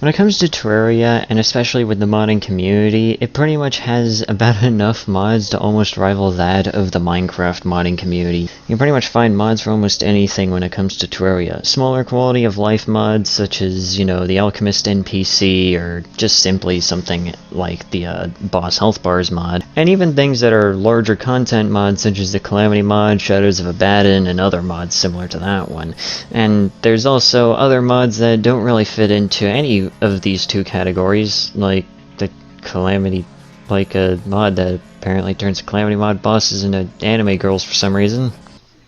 When it comes to Terraria, and especially with the modding community, it pretty much has about enough mods to almost rival that of the Minecraft modding community. You can pretty much find mods for almost anything when it comes to Terraria. Smaller quality of life mods, such as, you know, the Alchemist NPC, or just simply something like the Boss Health Bars mod. And even things that are larger content mods, such as the Calamity mod, Shadows of Abaddon, and other mods similar to that one. And there's also other mods that don't really fit into any of these two categories, like the Calamity, like a mod that apparently turns Calamity mod bosses into anime girls for some reason.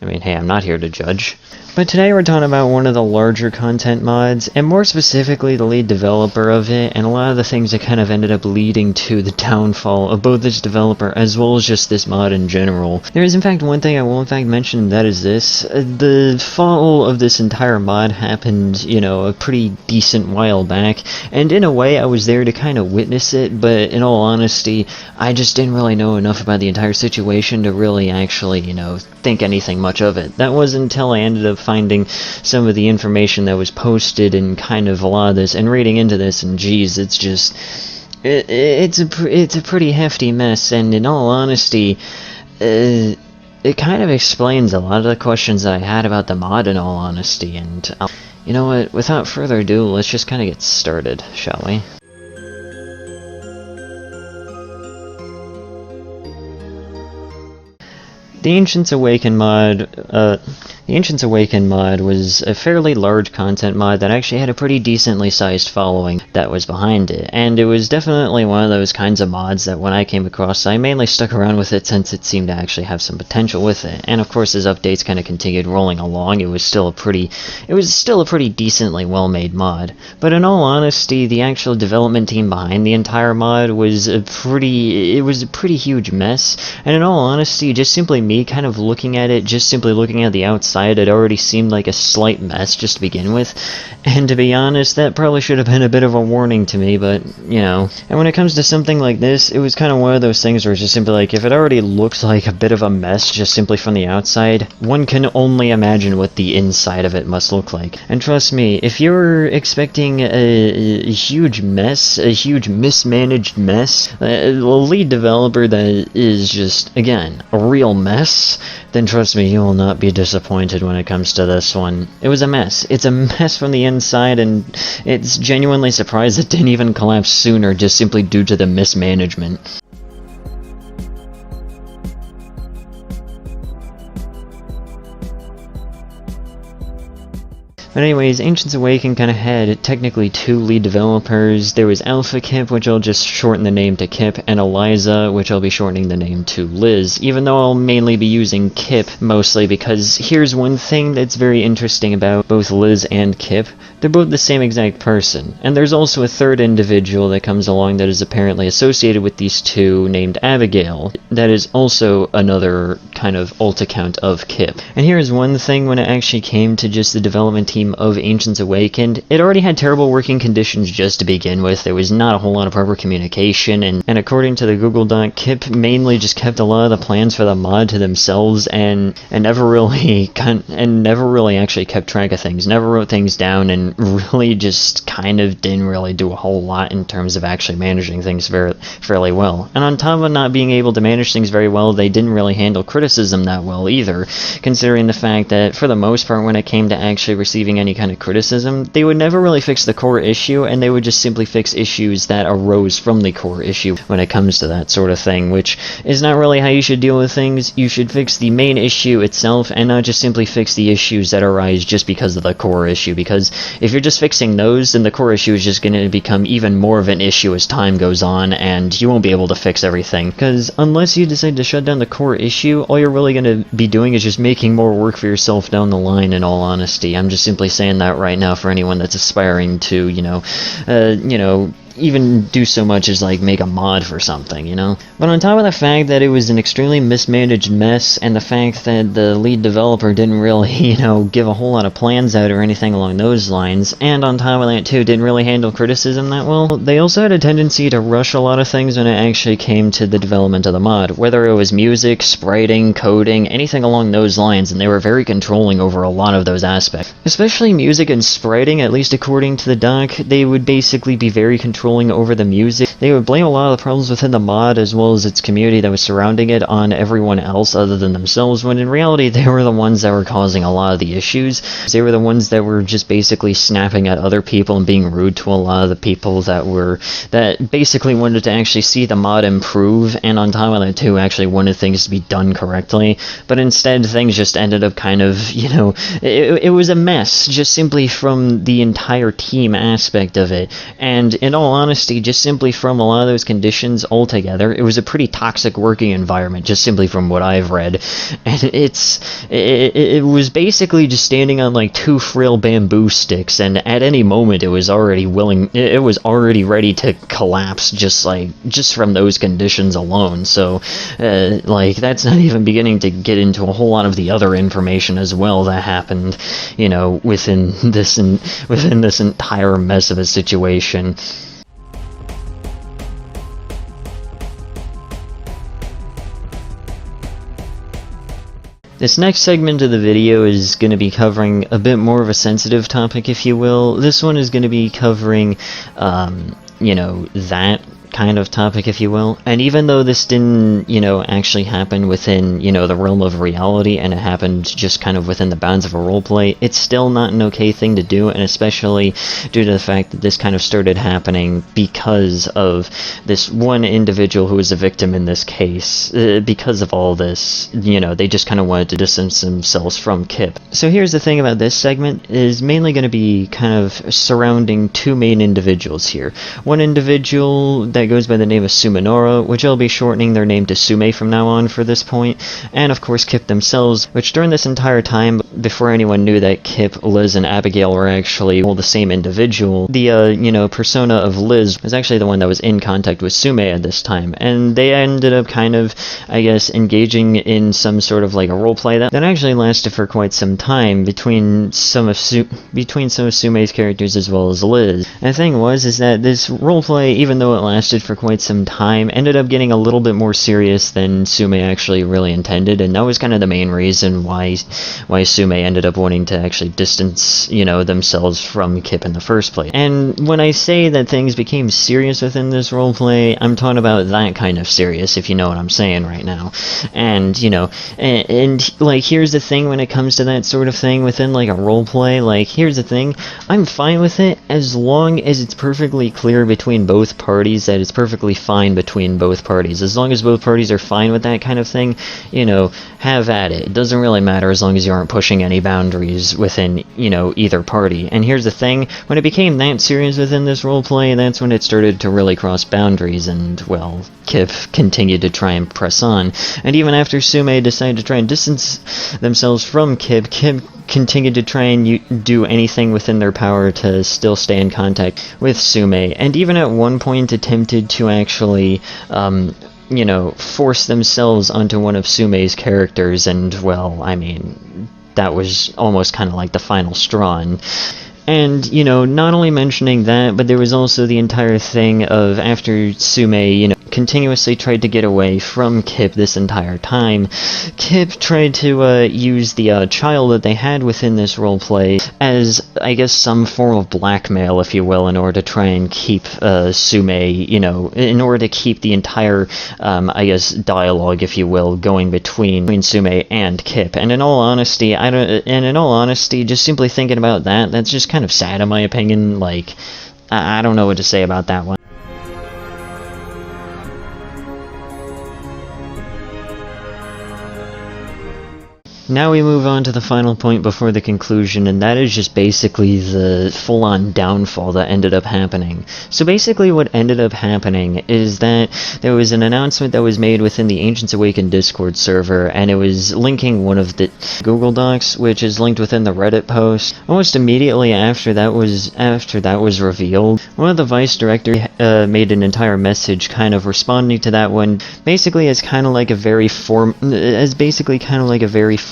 I mean, hey, I'm not here to judge. But today we're talking about one of the larger content mods, and more specifically the lead developer of it, and a lot of the things that kind of ended up leading to the downfall of both this developer as well as just this mod in general. There is in fact one thing I will in fact mention, and that is this. The fall of this entire mod happened, you know, a pretty decent while back, and in a way I was there to kind of witness it, but in all honesty, I just didn't really know enough about the entire situation to really actually, you know, think anything much of it. That wasn't until I ended up finding some of the information that was posted and kind of a lot of this and reading into this, and geez, it's just it's a pretty hefty mess, and in all honesty it kind of explains a lot of the questions that I had about the mod, in all honesty. And you know what, without further ado, let's just kind of get started, shall we? The Ancients Awaken mod was a fairly large content mod that actually had a pretty decently sized following that was behind it, and it was definitely one of those kinds of mods that when I came across, I mainly stuck around with it since it seemed to actually have some potential with it. And of course, as updates kind of continued rolling along, it was still a pretty decently well-made mod. But in all honesty, the actual development team behind the entire mod was a pretty huge mess, and in all honesty, just simply me kind of looking at it, just simply looking at the outside, it already seemed like a slight mess just to begin with. And to be honest, that probably should have been a bit of a warning to me, but, you know. And when it comes to something like this, it was kind of one of those things where it's just simply like, if it already looks like a bit of a mess just simply from the outside, one can only imagine what the inside of it must look like. And trust me, if you're expecting a huge mess, a huge mismanaged mess, a lead developer that is just, again, a real mess, then trust me, you will not be disappointed when it comes to this one. It was a mess. It's a mess from the inside, and it's genuinely surprised it didn't even collapse sooner just simply due to the mismanagement. But anyways, Ancients Awaken kind of had technically two lead developers. There was Alphakip, which I'll just shorten the name to Kip, and Eliza, which I'll be shortening the name to Liz, even though I'll mainly be using Kip mostly because here's one thing that's very interesting about both Liz and Kip. They're both the same exact person. And there's also a third individual that comes along that is apparently associated with these two named Abigail. That is also another kind of alt account of Kip. And here's one thing when it actually came to just the development team of Ancients Awakened. It already had terrible working conditions just to begin with. There was not a whole lot of proper communication, and according to the Google Doc, Kip mainly just kept a lot of the plans for the mod to themselves and never really actually kept track of things, never wrote things down, and really just kind of didn't really do a whole lot in terms of actually managing things fairly well. And on top of not being able to manage things very well, they didn't really handle criticism that well either, considering the fact that for the most part when it came to actually receiving any kind of criticism, they would never really fix the core issue, and they would just simply fix issues that arose from the core issue when it comes to that sort of thing, which is not really how you should deal with things. You should fix the main issue itself and not just simply fix the issues that arise just because of the core issue, because if you're just fixing those, then the core issue is just going to become even more of an issue as time goes on, and you won't be able to fix everything, because unless you decide to shut down the core issue, all you're really going to be doing is just making more work for yourself down the line, in all honesty. I'm just simply saying that right now for anyone that's aspiring to, even do so much as like make a mod for something, you know? But on top of the fact that it was an extremely mismanaged mess, and the fact that the lead developer didn't really, you know, give a whole lot of plans out or anything along those lines, and on top of that too, didn't really handle criticism that well, they also had a tendency to rush a lot of things when it actually came to the development of the mod, whether it was music, spriting, coding, anything along those lines, and they were very controlling over a lot of those aspects. Especially music and spriting, at least according to the doc, they would basically be very controlling over the music. They would blame a lot of the problems within the mod as well as its community that was surrounding it on everyone else other than themselves, when in reality they were the ones that were causing a lot of the issues. They were the ones that were just basically snapping at other people and being rude to a lot of the people that basically wanted to actually see the mod improve, and on top of that too, actually wanted things to be done correctly. But instead, things just ended up kind of, you know, it was a mess, just simply from the entire team aspect of it. And in all honesty, just simply from a lot of those conditions altogether, it was a pretty toxic working environment, just simply from what I've read. And it was basically just standing on like 2 frail bamboo sticks, and at any moment it was already ready to collapse, just from those conditions alone. So like, that's not even beginning to get into a whole lot of the other information as well that happened, you know, within this entire mess of a situation. This next segment of the video is going to be covering a bit more of a sensitive topic, if you will. This one is going to be covering, you know, that kind of topic, if you will. And even though this didn't, you know, actually happen within, you know, the realm of reality, and it happened just kind of within the bounds of a roleplay, it's still not an okay thing to do, and especially due to the fact that this kind of started happening because of this one individual who was a victim in this case. Because of all this, you know, they just kind of wanted to distance themselves from Kip. So here's the thing about this segment, is mainly going to be kind of surrounding 2 main individuals here. One individual that goes by the name of Sumenora, which I'll be shortening their name to Sume from now on for this point, and of course Kip themselves, which during this entire time, before anyone knew that Kip, Liz, and Abigail were actually all the same individual, the, you know, persona of Liz was actually the one that was in contact with Sume at this time, and they ended up kind of, I guess, engaging in some sort of like a roleplay that actually lasted for quite some time between some of Sume's characters as well as Liz. And the thing is that this roleplay, even though it lasted for quite some time, ended up getting a little bit more serious than Sume actually really intended, and that was kind of the main reason why Sume ended up wanting to actually distance, you know, themselves from Kip in the first place. And when I say that things became serious within this roleplay, I'm talking about that kind of serious, if you know what I'm saying right now. And, you know, and like, here's the thing when it comes to that sort of thing within like a roleplay, like, here's the thing, I'm fine with it as long as it's perfectly clear between both parties that it's perfectly fine between both parties. As long as both parties are fine with that kind of thing, you know, have at it. It doesn't really matter as long as you aren't pushing any boundaries within, you know, either party. And here's the thing, when it became that serious within this roleplay, that's when it started to really cross boundaries, and, well, Kip continued to try and press on. And even after Sume decided to try and distance themselves from Kip continued to try and do anything within their power to still stay in contact with Sume, and even at one point attempted to actually, you know, force themselves onto one of Sume's characters, and, well, I mean, that was almost kind of like the final straw. And, you know, not only mentioning that, but there was also the entire thing of, after Sume, you know, continuously tried to get away from Kip this entire time, Kip tried to use the child that they had within this roleplay as, I guess, some form of blackmail, if you will, in order to try and keep Sume, you know, in order to keep the entire, I guess, dialogue, if you will, going between Sume and Kip. And in all honesty, just simply thinking about that, that's just kind of sad in my opinion. Like, I don't know what to say about that one. Now we move on to the final point before the conclusion, and that is just basically the full-on downfall that ended up happening. So basically what ended up happening is that there was an announcement that was made within the Ancients Awakened Discord server, and it was linking one of the Google Docs, which is linked within the Reddit post. Almost immediately after that was revealed, one of the vice directors made an entire message kind of responding to that one, basically as kind of like a very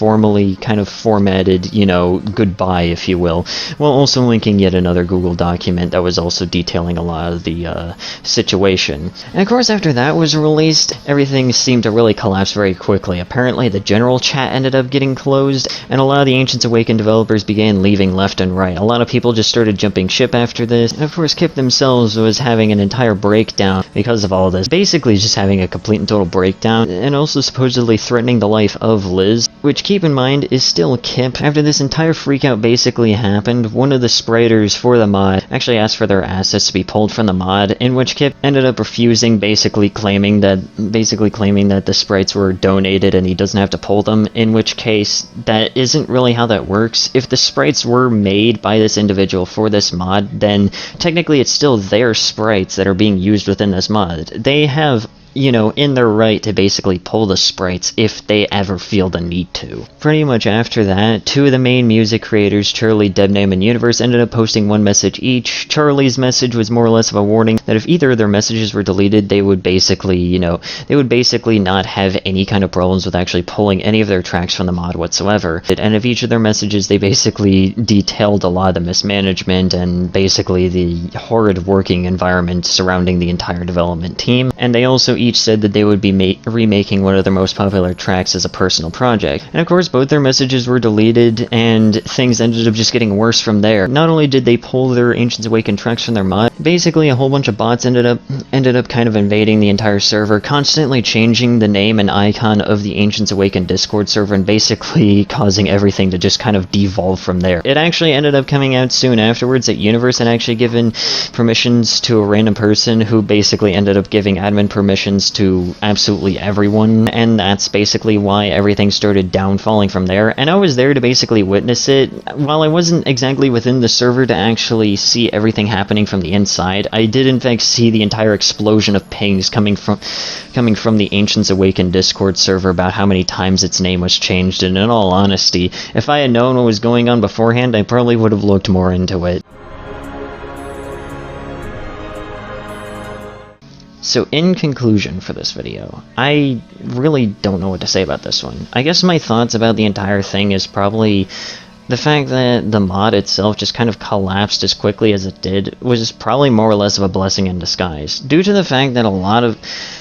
formally kind of formatted, you know, goodbye, if you will, while also linking yet another Google document that was also detailing a lot of the situation. And of course, after that was released, everything seemed to really collapse very quickly. Apparently, the general chat ended up getting closed, and a lot of the Ancients Awakened developers began leaving left and right. A lot of people just started jumping ship after this, and of course, Kip themselves was having an entire breakdown because of all this. Basically, just having a complete and total breakdown, and also supposedly threatening the life of Liz, which, keep in mind, is still Kip. After this entire freakout basically happened, one of the spriters for the mod actually asked for their assets to be pulled from the mod, in which Kip ended up refusing, basically claiming that the sprites were donated and he doesn't have to pull them, in which case, that isn't really how that works. If the sprites were made by this individual for this mod, then technically it's still their sprites that are being used within this mod. They have, you know, in their right to basically pull the sprites if they ever feel the need to. Pretty much after that, two of the main music creators, Charlie, Debname, and Universe, ended up posting one message each. Charlie's message was more or less of a warning that if either of their messages were deleted, they would basically not have any kind of problems with actually pulling any of their tracks from the mod whatsoever. And of each of their messages, they basically detailed a lot of the mismanagement and basically the horrid working environment surrounding the entire development team. And they also each said that they would be remaking one of their most popular tracks as a personal project. And of course, both their messages were deleted, and things ended up just getting worse from there. Not only did they pull their Ancients Awakened tracks from their mod, basically a whole bunch of bots ended up kind of invading the entire server, constantly changing the name and icon of the Ancients Awakened Discord server, and basically causing everything to just kind of devolve from there. It actually ended up coming out soon afterwards that Universe had actually given permissions to a random person who basically ended up giving admin permissions to absolutely everyone, and that's basically why everything started downfalling from there. And I was there to basically witness it. While I wasn't exactly within the server to actually see everything happening from the inside, I did in fact see the entire explosion of pings coming from the Ancients Awakened Discord server about how many times its name was changed, and in all honesty, if I had known what was going on beforehand, I probably would have looked more into it. So in conclusion for this video, I really don't know what to say about this one. I guess my thoughts about the entire thing is probably the fact that the mod itself just kind of collapsed as quickly as it did was probably more or less of a blessing in disguise. Due to the fact that a lot of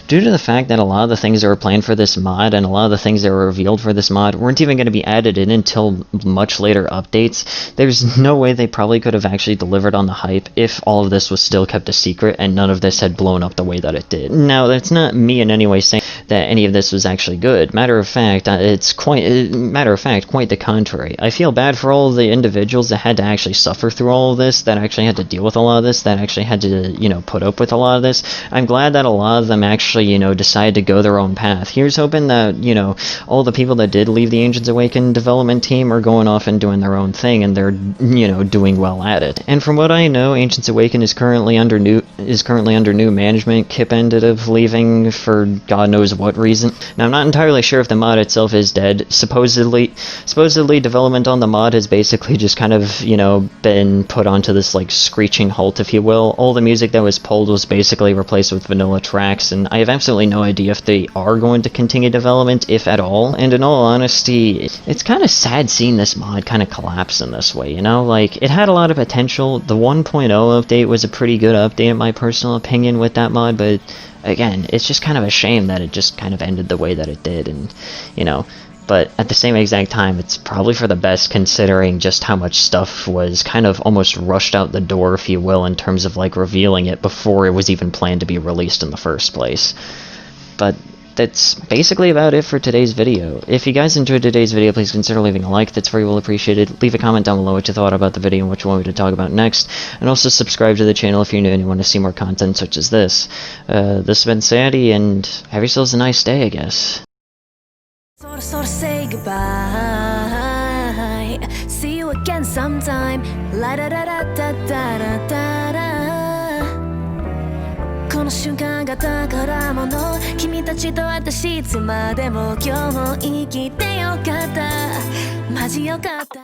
the things that were planned for this mod and a lot of the things that were revealed for this mod weren't even going to be added in until much later updates, there's no way they probably could have actually delivered on the hype if all of this was still kept a secret and none of this had blown up the way that it did. Now, that's not me in any way saying that any of this was actually good. Matter of fact, quite the contrary. I feel bad for all the individuals that had to actually suffer through all of this, that actually had to deal with a lot of this, that actually had to, you know, put up with a lot of this. I'm glad that a lot of them actually, you know, decided to go their own path. Here's hoping that, you know, all the people that did leave the Ancients Awakened development team are going off and doing their own thing, and they're, you know, doing well at it. And from what I know, Ancients Awakened is currently under new management. Kip ended up leaving for God knows what reason. Now, I'm not entirely sure if the mod itself is dead. Supposedly development on the mod has basically just kind of, you know, been put onto this, like, screeching halt, if you will. All the music that was pulled was basically replaced with vanilla tracks, and I have absolutely no idea if they are going to continue development, if at all. And in all honesty, it's kind of sad seeing this mod kind of collapse in this way, you know? Like, it had a lot of potential. The 1.0 update was a pretty good update, in my personal opinion, with that mod, but again, it's just kind of a shame that it just kind of ended the way that it did, and, you know, but at the same exact time, it's probably for the best considering just how much stuff was kind of almost rushed out the door, if you will, in terms of, like, revealing it before it was even planned to be released in the first place. But that's basically about it for today's video. If you guys enjoyed today's video, please consider leaving a like. That's very well appreciated. Leave a comment down below what you thought about the video and what you want me to talk about next. And also subscribe to the channel if you're new and you want to see more content such as this. This has been Sandy, and have yourselves a nice day, I guess. So say goodbye. See you again sometime. La da da da da da da da da. この瞬間が宝物。君たちと私いつまでも今日も生きてよかった。マジよかった。